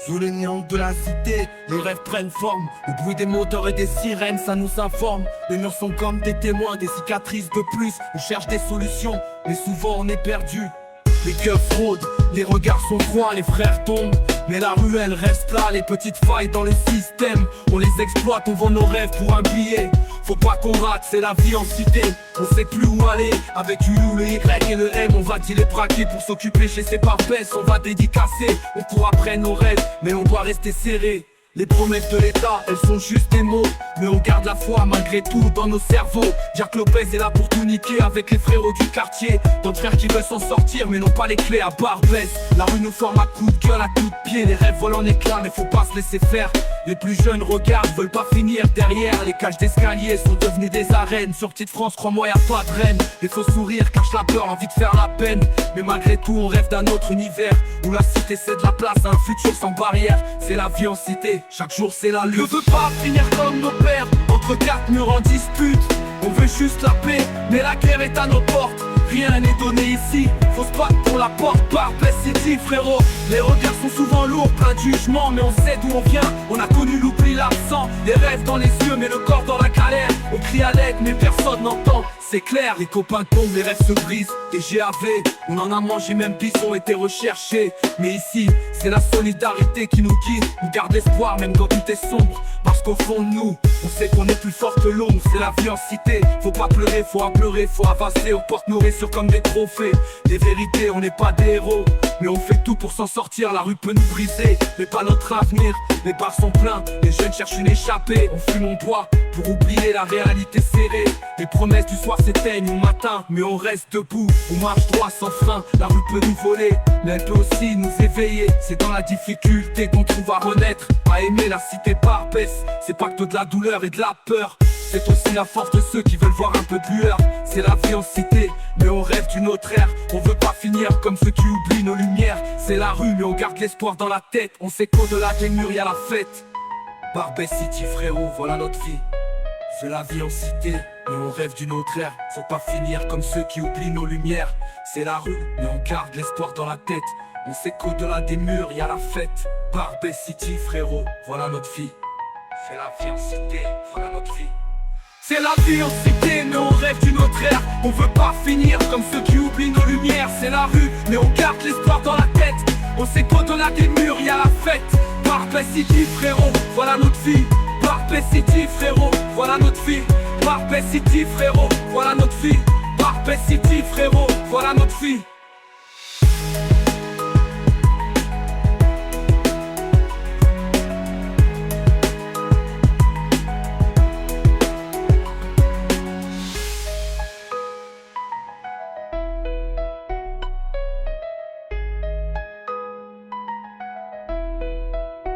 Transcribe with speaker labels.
Speaker 1: Sous le néant de la cité, les rêves prennent forme. Au bruit des moteurs et des sirènes, ça nous informe. Les murs sont comme des témoins, des cicatrices de plus. On cherche des solutions, mais souvent on est perdu. Les keufs fraudent, les regards sont froids, les frères tombent. Mais la rue elle reste là, les petites failles dans le système. On les exploite, on vend nos rêves pour un billet. Faut pas qu'on rate, c'est la vie en cité. On sait plus où aller, avec du U, le Y et le M. On va dealer braquer pour s'occuper chez ses parpesses. On va dédicacer, on pourra prendre nos rêves, mais on doit rester serré. Les promesses de l'État, elles sont juste des mots. Mais on garde la foi malgré tout dans nos cerveaux. Jack Lopez est là pour tout niquer avec les frérots du quartier. D'autres frères qui veulent s'en sortir mais n'ont pas les clés à Barbès. La rue nous forme à coups de gueule, à coups de pied. Les rêves volent en éclats mais faut pas se laisser faire. Les plus jeunes regardent, veulent pas finir derrière. Les cages d'escalier sont devenues des arènes. Sortie de France, crois-moi y'a pas de reine. Les faux sourires cachent la peur, envie de faire la peine. Mais malgré tout on rêve d'un autre univers où la cité cède la place à un futur sans barrière. C'est la vie en cité, chaque jour c'est la lutte. Je veux pas finir comme nos pères, entre quatre murs en dispute. On veut juste la paix, mais la guerre est à nos portes. Rien n'est donné ici, faut se battre pour la porte. Barbès City frérot, les regards sont souvent lourds, plein de jugements. Mais on sait d'où on vient, on a connu l'oubli, l'absent. Les rêves dans les yeux, mais le corps dans la galère. On crie à l'aide, mais personne n'entend. C'est clair, les copains tombent, les rêves se brisent. Des GAV, on en a mangé, même bis ont été recherchés. Mais ici, c'est la solidarité qui nous guide. On garde l'espoir même quand tout est sombre. Parce qu'au fond de nous, on sait qu'on est plus fort que l'ombre. C'est la vie en cité, faut pas pleurer, faut implorer, faut avancer. On porte nos récits comme des trophées. Des vérités, on n'est pas des héros, mais on fait tout pour s'en sortir. La rue peut nous briser, mais pas notre avenir. Les bars sont pleins, les jeunes cherchent une échappée. On fume, on boit, pour oublier la réalité serrée. Les promesses du soir s'éteignent au matin, mais on reste debout. On marche droit sans frein, la rue peut nous voler, mais elle peut aussi nous éveiller. C'est dans la difficulté qu'on trouve à renaître, à aimer la cité Barbès. C'est pas que de la douleur et de la peur, c'est aussi la force de ceux qui veulent voir un peu de lueur. C'est la vie en cité, mais on rêve d'une autre ère. On veut pas finir comme ceux qui oublient nos lumières. C'est la rue, mais on garde l'espoir dans la tête. On sait qu'au-delà des murs y'a la fête. Barbès City frérot, voilà notre vie. C'est la vie en cité, mais on rêve d'une autre ère. Faut pas finir comme ceux qui oublient nos lumières. C'est la rue, mais on garde l'espoir dans la tête. On sait qu'au-delà des murs y'a la fête. Barbès City frérot, voilà notre vie. C'est la vie en cité, voilà notre vie. C'est la vie en cité, mais on rêve d'une autre ère. On veut pas finir comme ceux qui oublient nos lumières. C'est la rue, mais on garde l'espoir dans la tête. On sait qu'au-delà des murs y'a la fête. Barbès City frérot, voilà notre vie. Barbès City frérot, voilà notre vie. Barbès City frérot, voilà notre vie. Barbès City frérot, voilà notre vie.